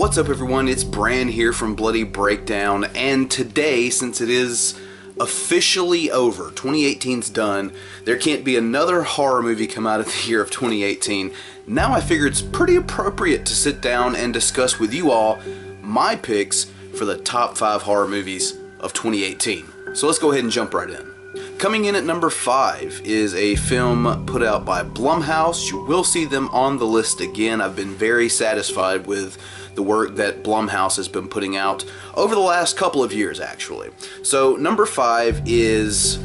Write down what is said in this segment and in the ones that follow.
What's up everyone, it's Bran here from Bloody Breakdown, and today, since it is officially over, 2018's done, there can't be another horror movie come out of the year of 2018. Now I figure it's pretty appropriate to sit down and discuss with you all my picks for the top 5 horror movies of 2018. So let's go ahead and jump right in. Coming in at number 5 is a film put out by Blumhouse. You will see them on the list again. I've been very satisfied with the work that Blumhouse has been putting out over the last couple of years, actually. So number 5 is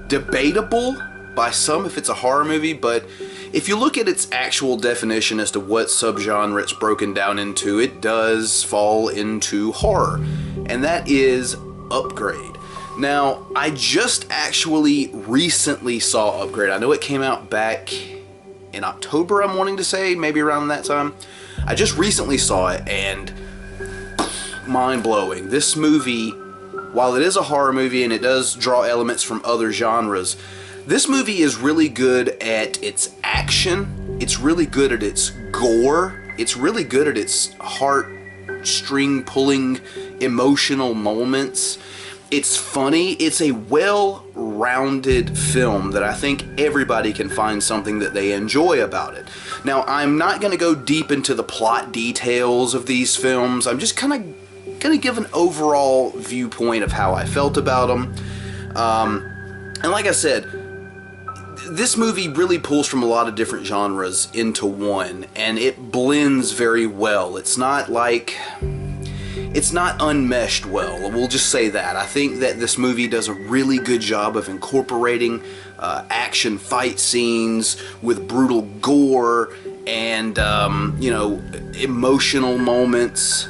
debatable by some if it's a horror movie, but if you look at its actual definition as to what subgenre it's broken down into, it does fall into horror, and that is Upgrade. Now, I just actually recently saw Upgrade. I know it came out back in October, I'm wanting to say, maybe around that time. I just recently saw it, and mind-blowing. This movie, while it is a horror movie and it does draw elements from other genres, this movie is really good at its action, it's really good at its gore, it's really good at its heartstring-pulling emotional moments. It's funny. It's a well-rounded film that I think everybody can find something that they enjoy about it. Now, I'm not going to go deep into the plot details of these films. I'm just kind of going to give an overall viewpoint of how I felt about them. And like I said, this movie really pulls from a lot of different genres into one, and it blends very well. It's not unmeshed well, we'll just say that. I think that this movie does a really good job of incorporating action fight scenes with brutal gore and, you know, emotional moments,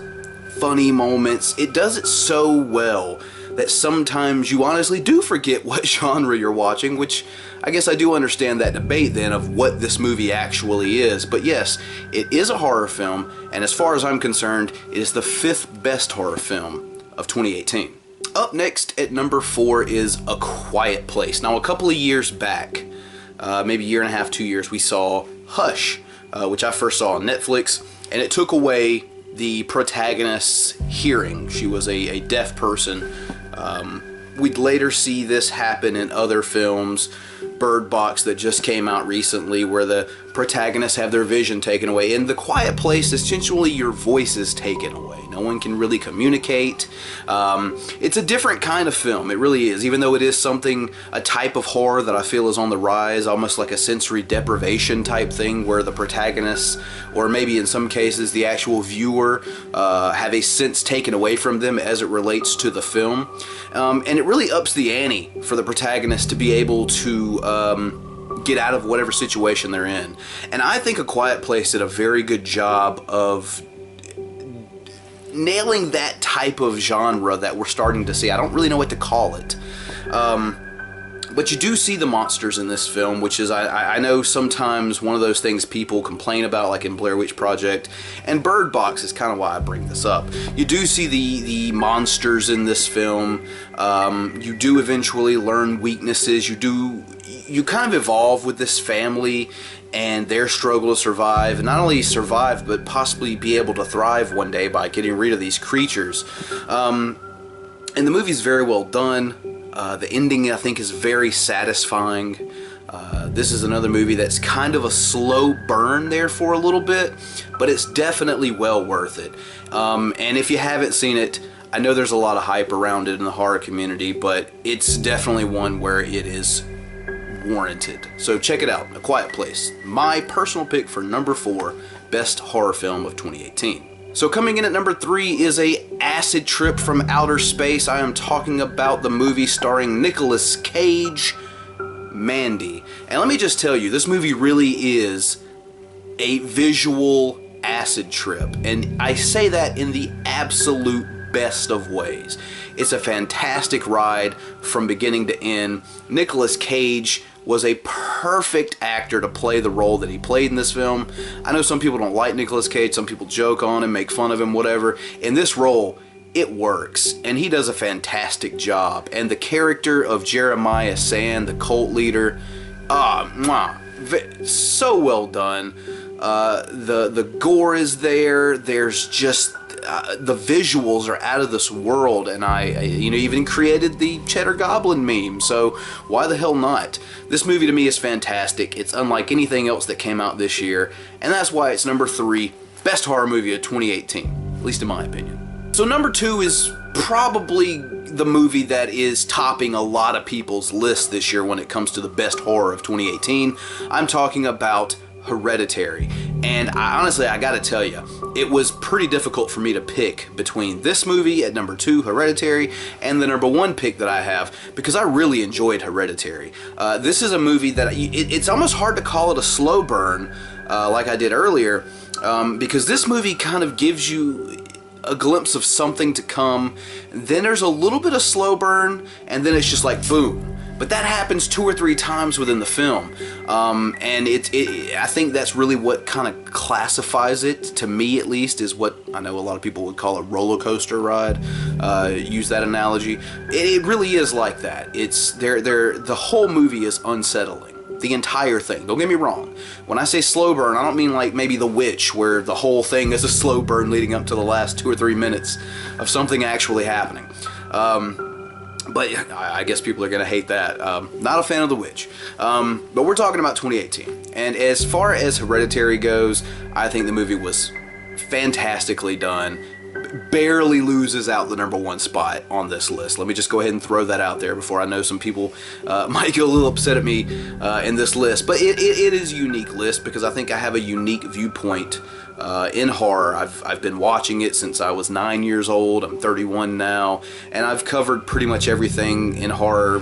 funny moments. It does it so well that sometimes you honestly do forget what genre you're watching, which I guess I do understand that debate then of what this movie actually is. But yes, it is a horror film, and as far as I'm concerned, it is the 5th best horror film of 2018. Up next at number 4 is A Quiet Place. Now, a couple of years back, maybe a year and a half, 2 years, we saw Hush, which I first saw on Netflix, and it took away the protagonist's hearing. She was a deaf person. We'd later see this happen in other films, Bird Box that just came out recently, where the protagonists have their vision taken away. In The Quiet Place, essentially your voice is taken away. No one can really communicate. It's a different kind of film, it really is, even though it is a type of horror that I feel is on the rise, almost like a sensory deprivation type thing, where the protagonists, or maybe in some cases the actual viewer, have a sense taken away from them as it relates to the film. And it really ups the ante for the protagonist to be able to get out of whatever situation they're in. And I think A Quiet Place did a very good job of nailing that type of genre that we're starting to see. I don't really know what to call it. But you do see the monsters in this film, which is, I know sometimes one of those things people complain about, like in Blair Witch Project, and Bird Box is kind of why I bring this up. You do see the monsters in this film. You do eventually learn weaknesses. You kind of evolve with this family and their struggle to survive, and not only survive, but possibly be able to thrive one day by getting rid of these creatures. And the movie's very well done. The ending, I think, is very satisfying. This is another movie that's kind of a slow burn there for a little bit, but it's definitely well worth it. And if you haven't seen it, I know there's a lot of hype around it in the horror community, but it's definitely one where it is warranted. So check it out, A Quiet Place. My personal pick for number 4, best horror film of 2018. So coming in at number 3 is a acid trip from outer space. I am talking about the movie starring Nicolas Cage, Mandy. And let me just tell you, this movie really is a visual acid trip. And I say that in the absolute best of ways. It's a fantastic ride from beginning to end. Nicolas Cage was a perfect actor to play the role that he played in this film. I know some people don't like Nicolas Cage, some people joke on him, make fun of him, whatever. In this role, it works, and he does a fantastic job. And the character of Jeremiah Sand, the cult leader, so well done. The gore is there. There's just the visuals are out of this world, and I even created the Cheddar Goblin meme, so why the hell not? This movie to me is fantastic. It's unlike anything else that came out this year, and that's why it's number 3 best horror movie of 2018, at least in my opinion. So number 2 is probably the movie that is topping a lot of people's lists this year when it comes to the best horror of 2018. I'm talking about Hereditary. And honestly, I gotta tell you, it was pretty difficult for me to pick between this movie at number 2, Hereditary, and the number 1 pick that I have, because I really enjoyed Hereditary. This is a movie that it's almost hard to call it a slow burn, like I did earlier, because this movie kind of gives you a glimpse of something to come. Then there's a little bit of slow burn, and then it's just like boom. But that happens 2 or 3 times within the film, and I think that's really what kind of classifies it, to me at least, is what I know a lot of people would call a roller coaster ride. Use that analogy. It really is like that. It's the whole movie is unsettling. The entire thing. Don't get me wrong. When I say slow burn, I don't mean like maybe The Witch, where the whole thing is a slow burn leading up to the last 2 or 3 minutes of something actually happening. But I guess people are going to hate that. Not a fan of The Witch. But we're talking about 2018. And as far as Hereditary goes, I think the movie was fantastically done. Barely loses out the number 1 spot on this list. Let me just go ahead and throw that out there before I know some people might get a little upset at me in this list. But it is a unique list because I think I have a unique viewpoint in horror. I've been watching it since I was 9 years old. I'm 31 now, and I've covered pretty much everything in horror,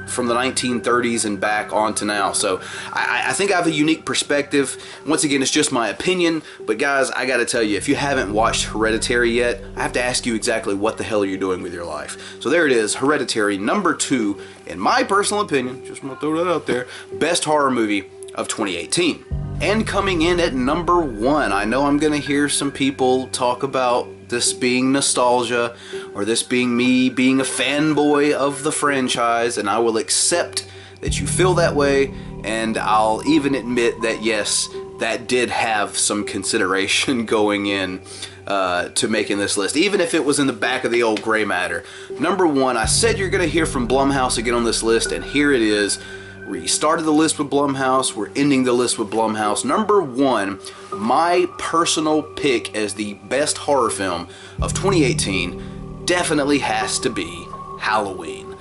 from the 1930s and back on to now. So I think I have a unique perspective. Once again, it's just my opinion, but guys, I gotta tell you, if you haven't watched Hereditary yet, I have to ask you exactly what the hell are you doing with your life. So there it is, Hereditary, number 2, in my personal opinion, just want to throw that out there, best horror movie of 2018. And coming in at number 1, I know I'm gonna hear some people talk about this being nostalgia, or this being me being a fanboy of the franchise, and I will accept that you feel that way, and I'll even admit that yes, that did have some consideration going in to making this list, even if it was in the back of the old gray matter. Number 1, I said you're gonna hear from Blumhouse again on this list, and here it is. We started the list with Blumhouse, we're ending the list with Blumhouse. Number 1, my personal pick as the best horror film of 2018 definitely has to be Halloween.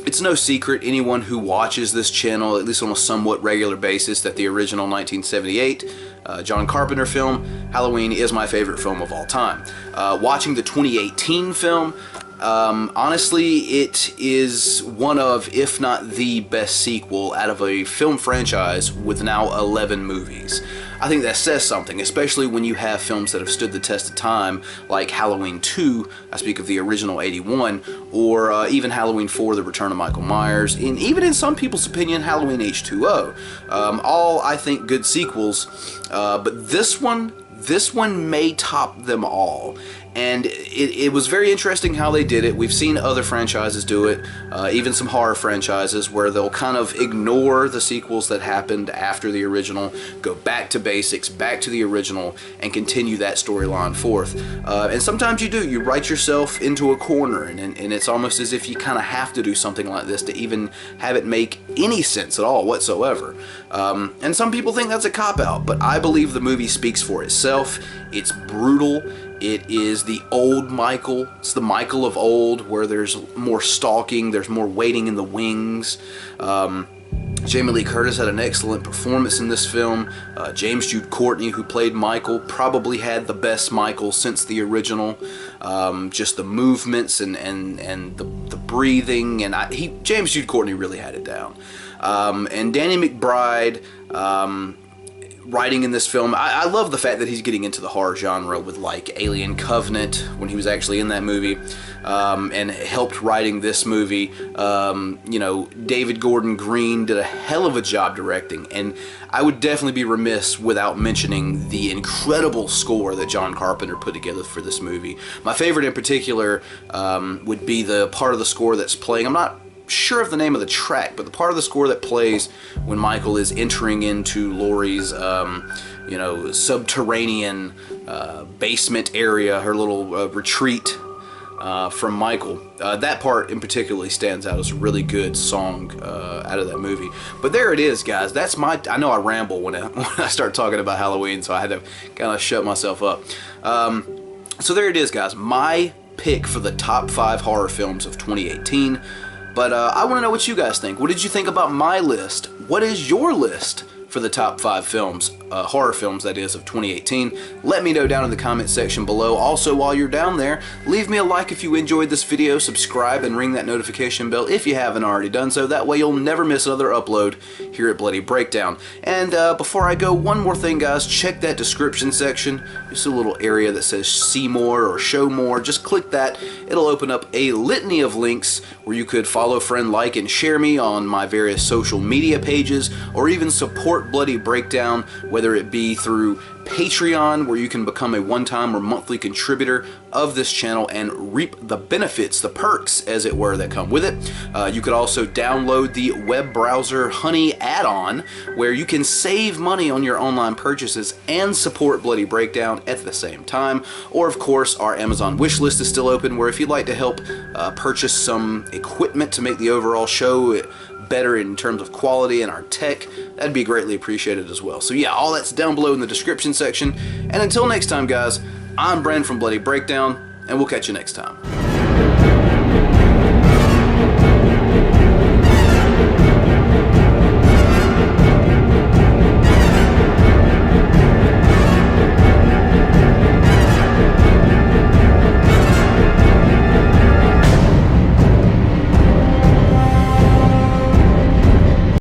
It's no secret, anyone who watches this channel, at least on a somewhat regular basis, that the original 1978 John Carpenter film, Halloween, is my favorite film of all time. Watching the 2018 film, honestly, it is one of, if not the best sequel out of a film franchise with now 11 movies. I think that says something, especially when you have films that have stood the test of time, like Halloween 2, I speak of the original 81, or even Halloween 4, The Return of Michael Myers, and even in some people's opinion, Halloween H2O. All, I think, good sequels, but this one may top them all. And it was very interesting how they did it. We've seen other franchises do it, even some horror franchises, where they'll kind of ignore the sequels that happened after the original, go back to basics, back to the original, and continue that storyline forth. And sometimes you do. You write yourself into a corner, and it's almost as if you kind of have to do something like this to even have it make any sense at all whatsoever. And some people think that's a cop-out, but I believe the movie speaks for itself. It's brutal. It is the old Michael. It's the Michael of old, where there's more stalking, there's more waiting in the wings. Jamie Lee Curtis had an excellent performance in this film. James Jude Courtney, who played Michael, probably had the best Michael since the original. Just the movements and the breathing, and James Jude Courtney really had it down. And Danny McBride, writing in this film, I love the fact that he's getting into the horror genre with like Alien Covenant when he was actually in that movie, and helped writing this movie. David Gordon Green did a hell of a job directing, and I would definitely be remiss without mentioning the incredible score that John Carpenter put together for this movie. My favorite in particular would be the part of the score that's playing, I'm not sure of the name of the track, but the part of the score that plays when Michael is entering into Laurie's, you know, subterranean basement area, her little retreat from Michael. That part in particular stands out as a really good song out of that movie. But there it is, guys. That's my... I know I ramble when I start talking about Halloween, so I had to kind of shut myself up. So there it is, guys. My pick for the top 5 horror films of 2018. But I want to know what you guys think. What did you think about my list? What is your list for the top 5 films, horror films that is, of 2018? Let me know down in the comment section below. Also, while you're down there, leave me a like if you enjoyed this video, subscribe and ring that notification bell if you haven't already done so. That way you'll never miss another upload here at Bloody Breakdown. And before I go, one more thing, guys, check that description section. Just a little area that says see more or show more. Just click that. It'll open up a litany of links where you could follow, friend, like, and share me on my various social media pages, or even support Bloody Breakdown, whether it be through Patreon, where you can become a one-time or monthly contributor of this channel and reap the benefits, the perks, as it were, that come with it. You could also download the web browser Honey add-on, where you can save money on your online purchases and support Bloody Breakdown at the same time. Or, of course, our Amazon wish list is still open, where if you'd like to help purchase some equipment to make the overall show better in terms of quality and our tech, that'd be greatly appreciated as well. So yeah, all that's down below in the description section. And until next time, guys, I'm Brandon from Bloody Breakdown, and we'll catch you next time.